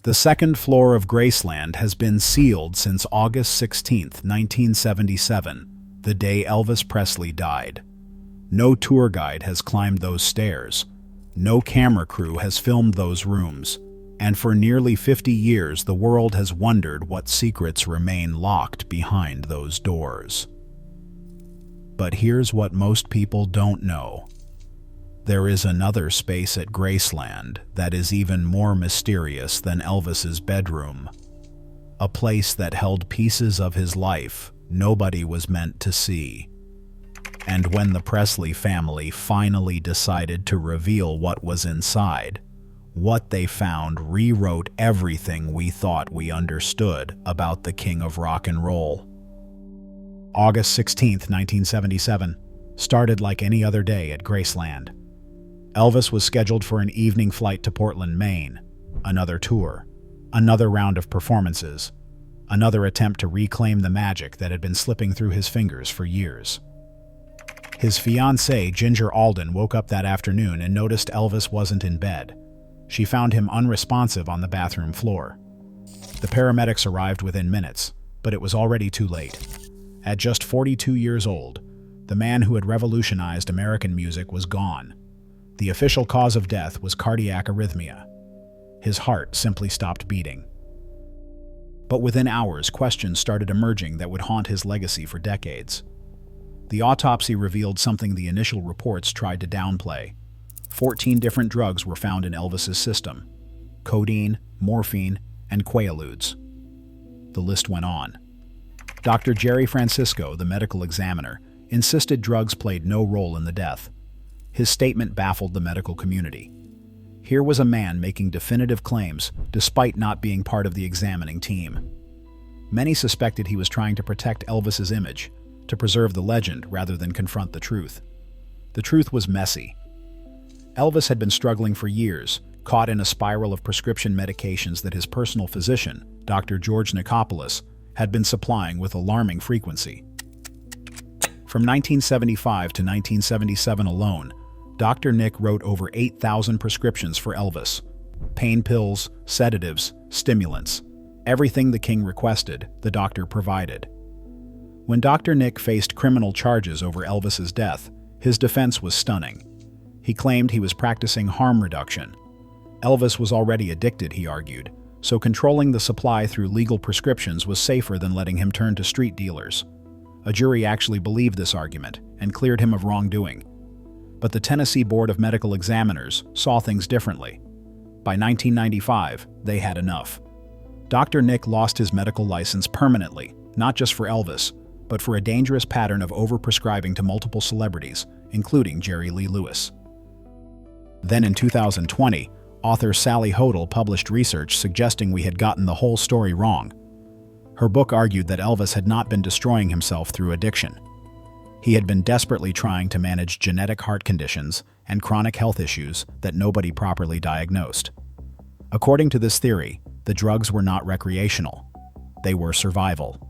The second floor of Graceland has been sealed since August 16, 1977, the day Elvis Presley died. No tour guide has climbed those stairs. No camera crew has filmed those rooms. And for nearly 50 years, the world has wondered what secrets remain locked behind those doors. But here's what most people don't know. There is another space at Graceland that is even more mysterious than Elvis's bedroom. A place that held pieces of his life nobody was meant to see. And when the Presley family finally decided to reveal what was inside, what they found rewrote everything we thought we understood about the King of Rock and Roll. August 16, 1977, started like any other day at Graceland. Elvis was scheduled for an evening flight to Portland, Maine. Another tour, another round of performances, another attempt to reclaim the magic that had been slipping through his fingers for years. His fiancée, Ginger Alden, woke up that afternoon and noticed Elvis wasn't in bed. She found him unresponsive on the bathroom floor. The paramedics arrived within minutes, but it was already too late. At just 42 years old, the man who had revolutionized American music was gone. The official cause of death was cardiac arrhythmia. His heart simply stopped beating. But within hours, questions started emerging that would haunt his legacy for decades. The autopsy revealed something the initial reports tried to downplay. 14 different drugs were found in Elvis's system: codeine, morphine, and quaaludes. The list went on. Dr. Jerry Francisco, the medical examiner, insisted drugs played no role in the death. His statement baffled the medical community. Here was a man making definitive claims despite not being part of the examining team. Many suspected he was trying to protect Elvis's image, to preserve the legend rather than confront the truth. The truth was messy. Elvis had been struggling for years, caught in a spiral of prescription medications that his personal physician, Dr. George Nicopolis, had been supplying with alarming frequency. From 1975 to 1977 alone, Dr. Nick wrote over 8,000 prescriptions for Elvis. Pain pills, sedatives, stimulants. Everything the king requested, the doctor provided. When Dr. Nick faced criminal charges over Elvis's death, his defense was stunning. He claimed he was practicing harm reduction. Elvis was already addicted, he argued, so controlling the supply through legal prescriptions was safer than letting him turn to street dealers. A jury actually believed this argument and cleared him of wrongdoing. But the Tennessee Board of Medical Examiners saw things differently. By 1995, they had enough. Dr. Nick lost his medical license permanently, not just for Elvis, but for a dangerous pattern of overprescribing to multiple celebrities, including Jerry Lee Lewis. Then in 2020, author Sally Hodel published research suggesting we had gotten the whole story wrong. Her book argued that Elvis had not been destroying himself through addiction. He had been desperately trying to manage genetic heart conditions and chronic health issues that nobody properly diagnosed. According to this theory, the drugs were not recreational. They were survival.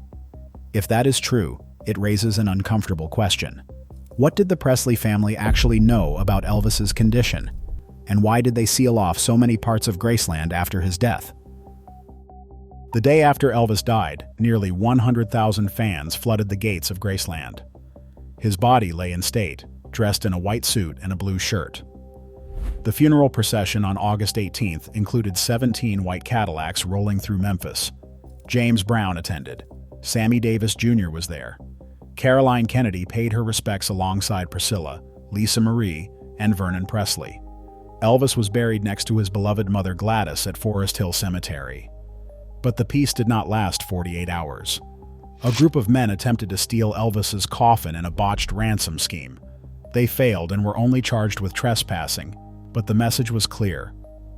If that is true, it raises an uncomfortable question. What did the Presley family actually know about Elvis's condition? And why did they seal off so many parts of Graceland after his death? The day after Elvis died, nearly 100,000 fans flooded the gates of Graceland. His body lay in state, dressed in a white suit and a blue shirt. The funeral procession on August 18th included 17 white Cadillacs rolling through Memphis. James Brown attended. Sammy Davis Jr. was there. Caroline Kennedy paid her respects alongside Priscilla, Lisa Marie, and Vernon Presley. Elvis was buried next to his beloved mother Gladys at Forest Hill Cemetery. But the peace did not last 48 hours. A group of men attempted to steal Elvis's coffin in a botched ransom scheme. They failed and were only charged with trespassing, but the message was clear.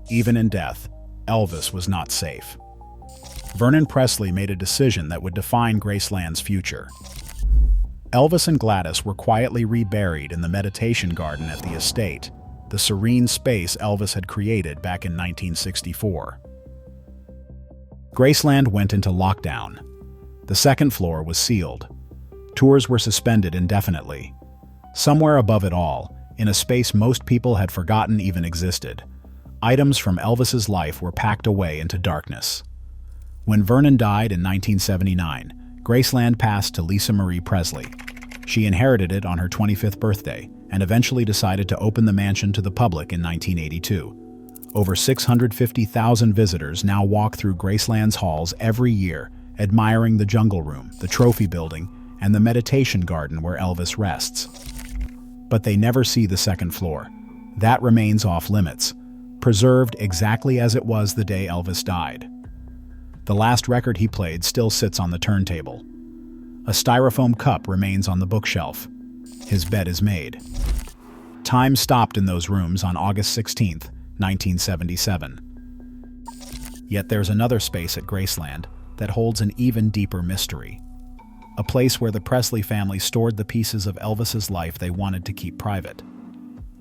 Even in death, Elvis was not safe. Vernon Presley made a decision that would define Graceland's future. Elvis and Gladys were quietly reburied in the meditation garden at the estate, the serene space Elvis had created back in 1964. Graceland went into lockdown. The second floor was sealed. Tours were suspended indefinitely. Somewhere above it all, in a space most people had forgotten even existed, Items from Elvis's life were packed away into darkness. When Vernon died in 1979, Graceland passed to Lisa Marie Presley. She inherited it on her 25th birthday and eventually decided to open the mansion to the public in 1982. Over 650,000 visitors now walk through Graceland's halls every year, admiring the Jungle Room, the Trophy Building, and the meditation garden where Elvis rests. But they never see the second floor. That remains off limits, preserved exactly as it was the day Elvis died. The last record he played still sits on the turntable. A styrofoam cup remains on the bookshelf. His bed is made. Time stopped in those rooms on August 16, 1977. Yet there's another space at Graceland that holds an even deeper mystery. A place where the Presley family stored the pieces of Elvis's life they wanted to keep private.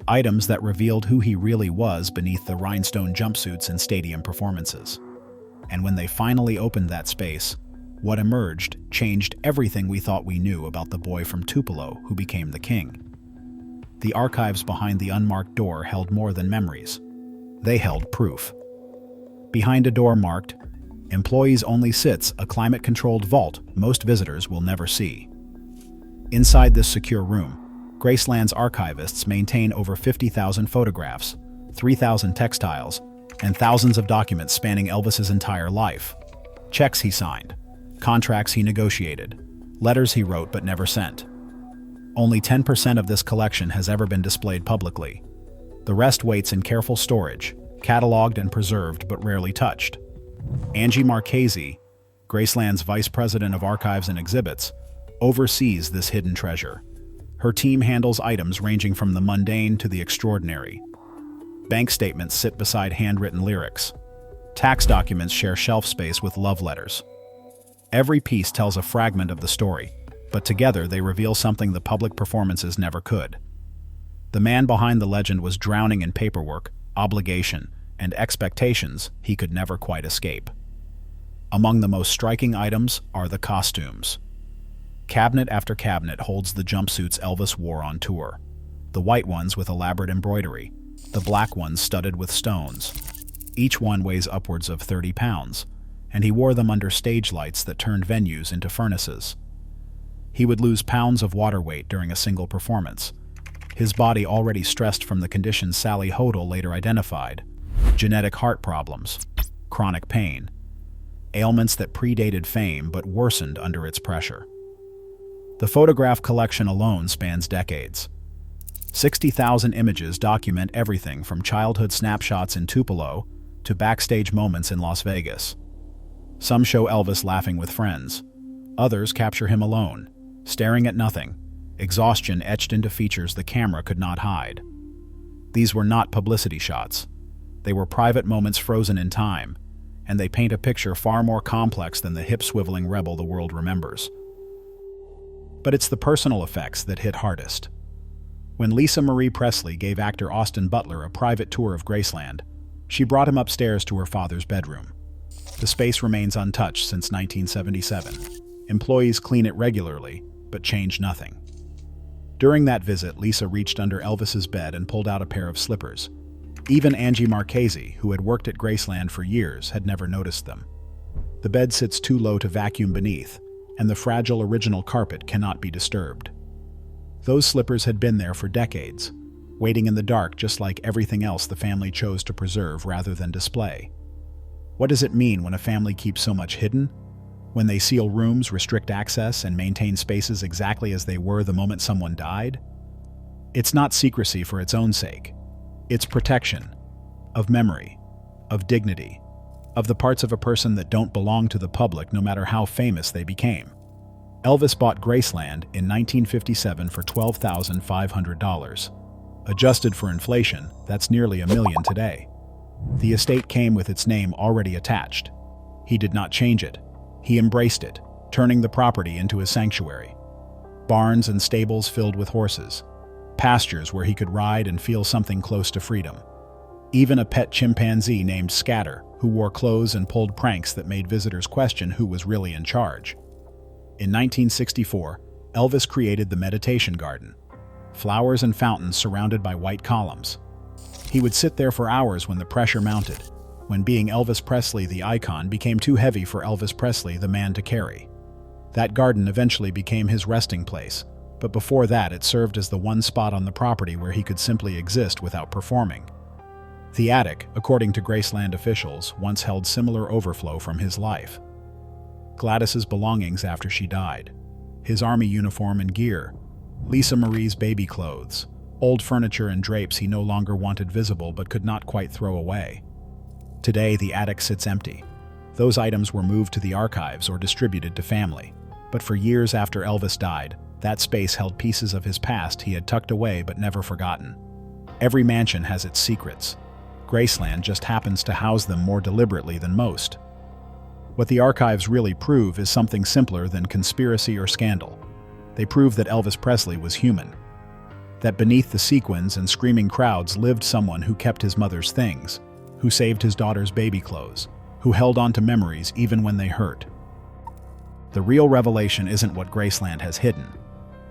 Items that revealed who he really was beneath the rhinestone jumpsuits and stadium performances. And when they finally opened that space, what emerged changed everything we thought we knew about the boy from Tupelo who became the king. The archives behind the unmarked door held more than memories. They held proof. Behind a door marked, "Employees Only" sits a climate-controlled vault most visitors will never see. Inside this secure room, Graceland's archivists maintain over 50,000 photographs, 3,000 textiles, and thousands of documents spanning Elvis's entire life. Checks he signed, contracts he negotiated, letters he wrote but never sent. Only 10% of this collection has ever been displayed publicly. The rest waits in careful storage, cataloged and preserved but rarely touched. Angie Marchese, Graceland's Vice President of Archives and Exhibits, oversees this hidden treasure. Her team handles items ranging from the mundane to the extraordinary. Bank statements sit beside handwritten lyrics. Tax documents share shelf space with love letters. Every piece tells a fragment of the story, but together they reveal something the public performances never could. The man behind the legend was drowning in paperwork, obligation, and expectations he could never quite escape. Among the most striking items are the costumes. Cabinet after cabinet holds the jumpsuits Elvis wore on tour. The white ones with elaborate embroidery, the black ones studded with stones. Each one weighs upwards of 30 pounds, and he wore them under stage lights that turned venues into furnaces. He would lose pounds of water weight during a single performance, his body already stressed from the condition Sally Hodel later identified: genetic heart problems, chronic pain, ailments that predated fame but worsened under its pressure. The photograph collection alone spans decades. 60,000 images document everything from childhood snapshots in Tupelo to backstage moments in Las Vegas. Some show Elvis laughing with friends. Others capture him alone, staring at nothing, exhaustion etched into features the camera could not hide. These were not publicity shots. They were private moments frozen in time, and they paint a picture far more complex than the hip-swiveling rebel the world remembers. But it's the personal effects that hit hardest. When Lisa Marie Presley gave actor Austin Butler a private tour of Graceland, she brought him upstairs to her father's bedroom. The space remains untouched since 1977. Employees clean it regularly, but change nothing. During that visit, Lisa reached under Elvis's bed and pulled out a pair of slippers. Even Angie Marchese, who had worked at Graceland for years, had never noticed them. The bed sits too low to vacuum beneath, and the fragile original carpet cannot be disturbed. Those slippers had been there for decades, waiting in the dark just like everything else the family chose to preserve rather than display. What does it mean when a family keeps so much hidden? When they seal rooms, restrict access, and maintain spaces exactly as they were the moment someone died? It's not secrecy for its own sake. It's protection of memory, of dignity, of the parts of a person that don't belong to the public no matter how famous they became. Elvis bought Graceland in 1957 for $12,500. Adjusted for inflation, that's nearly $1 million today. The estate came with its name already attached. He did not change it. He embraced it, turning the property into his sanctuary. Barns and stables filled with horses. Pastures where he could ride and feel something close to freedom. Even a pet chimpanzee named Scatter, who wore clothes and pulled pranks that made visitors question who was really in charge. In 1964, Elvis created the meditation garden. Flowers and fountains surrounded by white columns. He would sit there for hours when the pressure mounted, when being Elvis Presley the icon became too heavy for Elvis Presley the man to carry. That garden eventually became his resting place, but before that it served as the one spot on the property where he could simply exist without performing. The attic, according to Graceland officials, once held similar overflow from his life. Gladys's belongings after she died, his army uniform and gear, Lisa Marie's baby clothes, old furniture and drapes he no longer wanted visible but could not quite throw away. Today, the attic sits empty. Those items were moved to the archives or distributed to family. But for years after Elvis died, that space held pieces of his past he had tucked away but never forgotten. Every mansion has its secrets. Graceland just happens to house them more deliberately than most. What the archives really prove is something simpler than conspiracy or scandal. They prove that Elvis Presley was human. That beneath the sequins and screaming crowds lived someone who kept his mother's things, who saved his daughter's baby clothes, who held on to memories even when they hurt. The real revelation isn't what Graceland has hidden.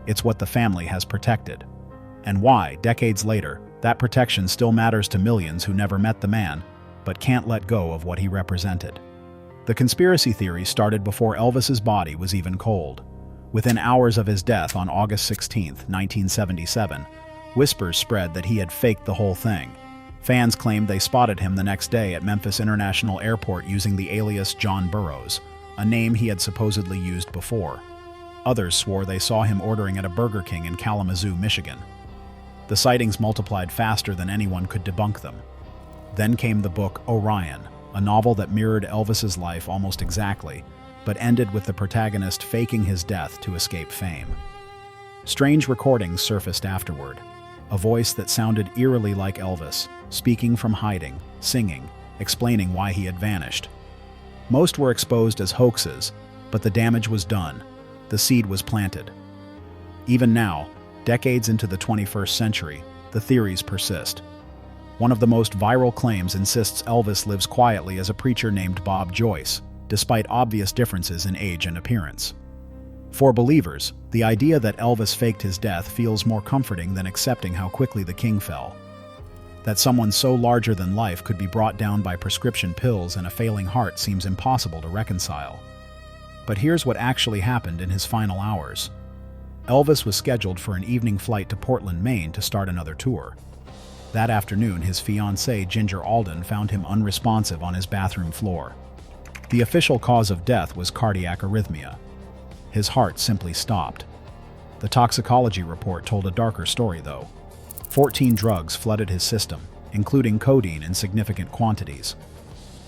It's what the family has protected. And why, decades later, that protection still matters to millions who never met the man, but can't let go of what he represented. The conspiracy theory started before Elvis's body was even cold. Within hours of his death on August 16, 1977, whispers spread that he had faked the whole thing. Fans claimed they spotted him the next day at Memphis International Airport using the alias John Burroughs, a name he had supposedly used before. Others swore they saw him ordering at a Burger King in Kalamazoo, Michigan. The sightings multiplied faster than anyone could debunk them. Then came the book Orion, a novel that mirrored Elvis's life almost exactly, but ended with the protagonist faking his death to escape fame. Strange recordings surfaced afterward, a voice that sounded eerily like Elvis, speaking from hiding, singing, explaining why he had vanished. Most were exposed as hoaxes, but the damage was done. The seed was planted. Even now, decades into the 21st century, the theories persist. One of the most viral claims insists Elvis lives quietly as a preacher named Bob Joyce, despite obvious differences in age and appearance. For believers, the idea that Elvis faked his death feels more comforting than accepting how quickly the king fell. That someone so larger than life could be brought down by prescription pills and a failing heart seems impossible to reconcile. But here's what actually happened in his final hours. Elvis was scheduled for an evening flight to Portland, Maine to start another tour. That afternoon, his fiancée, Ginger Alden, found him unresponsive on his bathroom floor. The official cause of death was cardiac arrhythmia. His heart simply stopped. The toxicology report told a darker story, though. 14 drugs flooded his system, including codeine in significant quantities.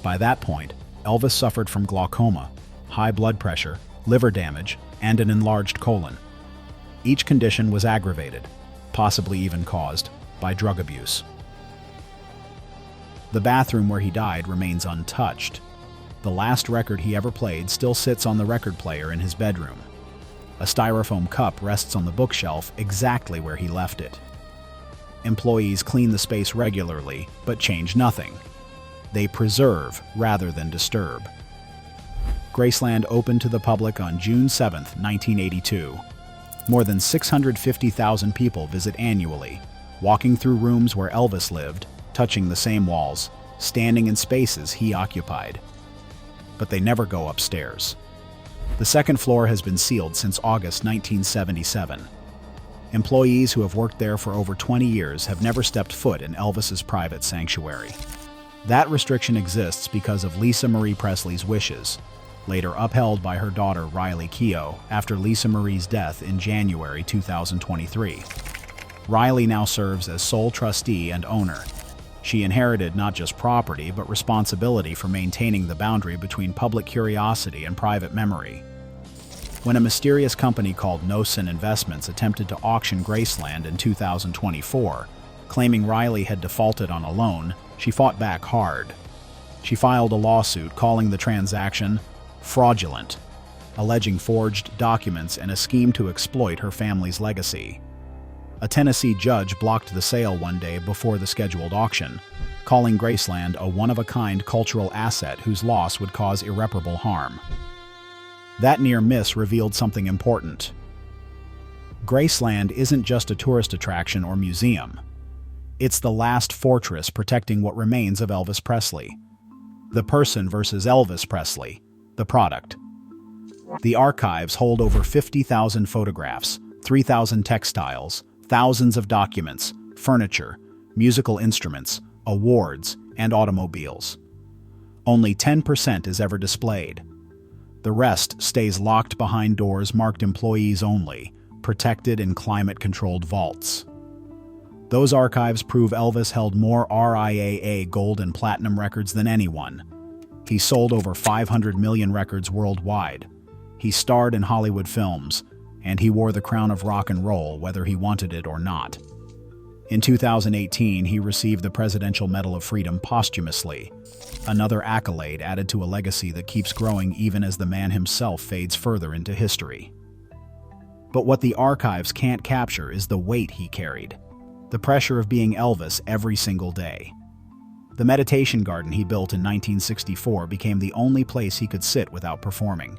By that point, Elvis suffered from glaucoma, high blood pressure, liver damage, and an enlarged colon. Each condition was aggravated, possibly even caused, by drug abuse. The bathroom where he died remains untouched. The last record he ever played still sits on the record player in his bedroom. A styrofoam cup rests on the bookshelf exactly where he left it. Employees clean the space regularly, but change nothing. They preserve rather than disturb. Graceland opened to the public on June 7, 1982. More than 650,000 people visit annually, walking through rooms where Elvis lived, touching the same walls, standing in spaces he occupied. But they never go upstairs. The second floor has been sealed since August 1977. Employees who have worked there for over 20 years have never stepped foot in Elvis's private sanctuary. That restriction exists because of Lisa Marie Presley's wishes, later upheld by her daughter Riley Keough after Lisa Marie's death in January 2023. Riley now serves as sole trustee and owner. She inherited not just property, but responsibility for maintaining the boundary between public curiosity and private memory. When a mysterious company called Nosen Investments attempted to auction Graceland in 2024, claiming Riley had defaulted on a loan, she fought back hard. She filed a lawsuit calling the transaction fraudulent, alleging forged documents and a scheme to exploit her family's legacy. A Tennessee judge blocked the sale one day before the scheduled auction, calling Graceland a one-of-a-kind cultural asset whose loss would cause irreparable harm. That near miss revealed something important. Graceland isn't just a tourist attraction or museum. It's the last fortress protecting what remains of Elvis Presley. The person versus Elvis Presley, the product. The archives hold over 50,000 photographs, 3,000 textiles, thousands of documents, furniture, musical instruments, awards, and automobiles. Only 10% is ever displayed. The rest stays locked behind doors marked employees only, protected in climate-controlled vaults. Those archives prove Elvis held more RIAA gold and platinum records than anyone. He sold over 500 million records worldwide. He starred in Hollywood films, and he wore the crown of rock and roll whether he wanted it or not. In 2018, he received the Presidential Medal of Freedom posthumously, another accolade added to a legacy that keeps growing even as the man himself fades further into history. But what the archives can't capture is the weight he carried, the pressure of being Elvis every single day. The meditation garden he built in 1964 became the only place he could sit without performing.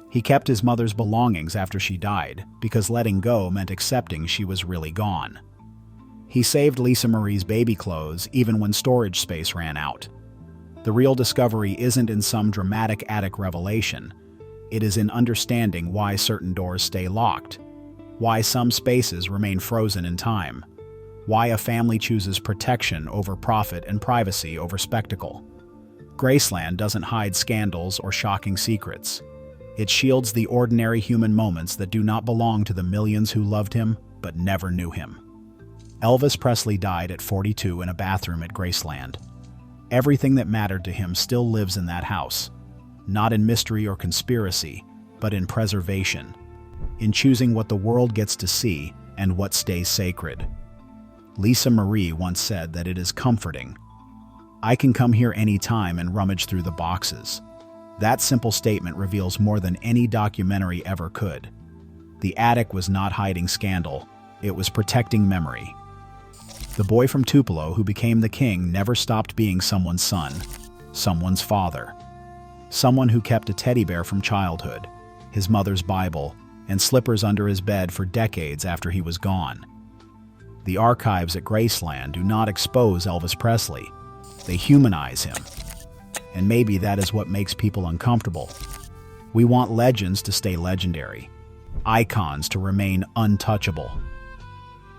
He kept his mother's belongings after she died because letting go meant accepting she was really gone. He saved Lisa Marie's baby clothes even when storage space ran out. The real discovery isn't in some dramatic attic revelation. It is in understanding why certain doors stay locked, why some spaces remain frozen in time, why a family chooses protection over profit and privacy over spectacle. Graceland doesn't hide scandals or shocking secrets. It shields the ordinary human moments that do not belong to the millions who loved him but never knew him. Elvis Presley died at 42 in a bathroom at Graceland. Everything that mattered to him still lives in that house, not in mystery or conspiracy, but in preservation, in choosing what the world gets to see and what stays sacred. Lisa Marie once said that it is comforting. I can come here any time and rummage through the boxes. That simple statement reveals more than any documentary ever could. The attic was not hiding scandal, it was protecting memory. The boy from Tupelo who became the king never stopped being someone's son, someone's father. Someone who kept a teddy bear from childhood, his mother's Bible, and slippers under his bed for decades after he was gone. The archives at Graceland do not expose Elvis Presley. They humanize him. And maybe that is what makes people uncomfortable. We want legends to stay legendary, icons to remain untouchable.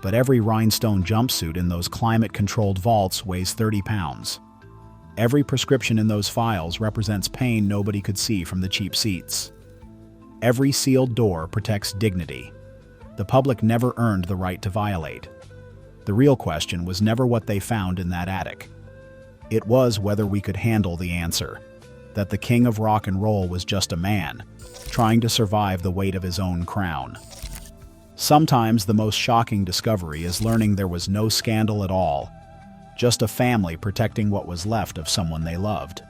But every rhinestone jumpsuit in those climate-controlled vaults weighs 30 pounds. Every prescription in those files represents pain nobody could see from the cheap seats. Every sealed door protects dignity. The public never earned the right to violate. The real question was never what they found in that attic. It was whether we could handle the answer, that the king of rock and roll was just a man, trying to survive the weight of his own crown. Sometimes the most shocking discovery is learning there was no scandal at all, just a family protecting what was left of someone they loved.